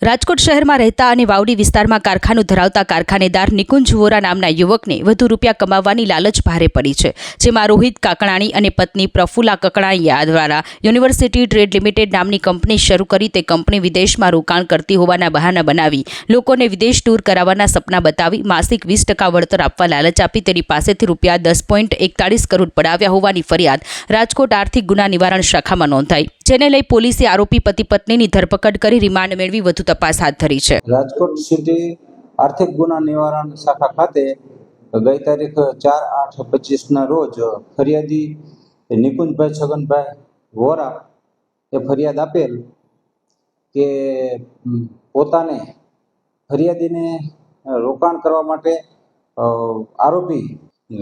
રાજકોટ શહેરમાં રહેતા અને વાવડી વિસ્તારમાં કારખાનું ધરાવતા કારખાનેદાર નિકુંજ વોરા નામના યુવકને વધુ રૂપિયા કમાવવાની લાલચ ભારે પડી છે, જેમાં રોહિત કાકણાણી અને પત્ની પ્રફુલ્લા કકણાણીયા દ્વારા યુનિવર્સિટી ટ્રેડ લિમિટેડ નામની કંપની શરૂ કરી તે કંપની વિદેશમાં રોકાણ કરતી હોવાના બહાના બનાવી લોકોને વિદેશ ટૂર કરાવવાના સપના બતાવી માસિક 20% વળતર આપવા લાલચ આપી તેની પાસેથી રૂપિયા 10.41 કરોડ પડાવ્યા હોવાની ફરિયાદ રાજકોટ આર્થિક ગુના નિવારણ શાખામાં નોંધાઈ, જેને લઈ પોલીસે આરોપી પતિ પત્નીની ધરપકડ કરી રિમાન્ડ મેળવી વધુ તપાસ હાથ ધરી છે। રાજકોટ સિટી આર્થિક ગુના નિવારણ શાખા ખાતે ગઈ તારીખ 4/8/25 રોજ ફરિયાદી નિકુંજભાઈ છગનભાઈ વોરા એ ફરિયાદ આપેલ કે પોતાને ફરિયાદીને રોકાણ કરવા માટે આરોપી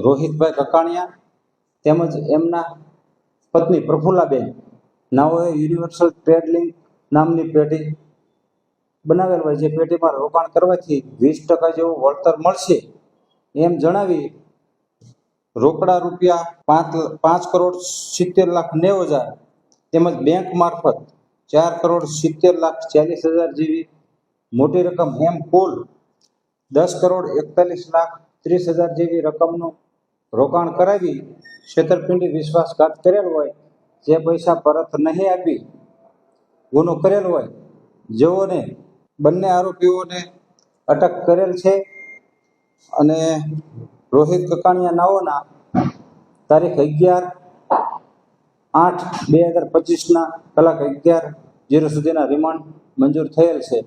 રોહિતભાઈ કકાણિયા તેમજ એમના પત્ની પ્રફુલ્લાબેન નાઓએ યુનિવર્સલ ટ્રેડ લિંક નામની પેઢી બનાવેલ હોય, જે પેઢીમાં રોકાણ કરવાથી 20% જેવું વળતર મળશે એમ જણાવી રોકડા રૂપિયા 5,70,90,000 તેમજ બેંક મારફત 4,70,40,000 જેવી મોટી રકમ એમ કુલ 10,41,30,000 જેવી રકમનું રોકાણ કરાવી છેતરપિંડી વિશ્વાસઘાત કરેલ હોય, જે પૈસા પરત નહીં આપી ગુનો કરેલ હોય, જેઓને બંને આરોપીઓને અટક કરેલ છે અને રોહિત કકાણિયા નાઓના તારીખ 11/8/2025 કલાક 11:00 સુધીના રિમાન્ડ મંજૂર થયેલ છે।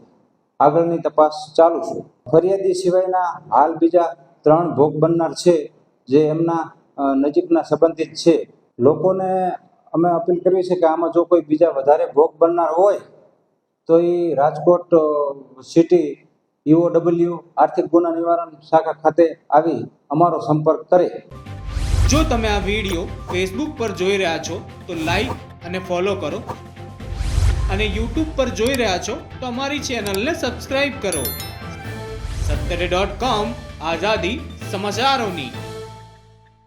આગળની તપાસ ચાલુ છે। ફરિયાદી સિવાયના હાલ બીજા 3 ભોગ બનનાર છે, જે એમના નજીકના સંબંધિત છે। લોકોને અમે અપીલ કરવી છે કે આમાં જો કોઈ બીજા વધારે ભોગ બનનાર હોય તો એ રાજકોટ સિટી EOW આર્થિક ગુના નિવારણ શાખા ખાતે આવી અમારો સંપર્ક કરે। જો તમે આ વિડીયો ફેસબુક પર જોઈ રહ્યા છો તો લાઈક અને ફોલો કરો, અને યુટ્યુબ પર જોઈ રહ્યા છો તો અમારી ચેનલને સબસ્ક્રાઇબ કરો। સત્તરે.com આઝાદી સમાચારોની।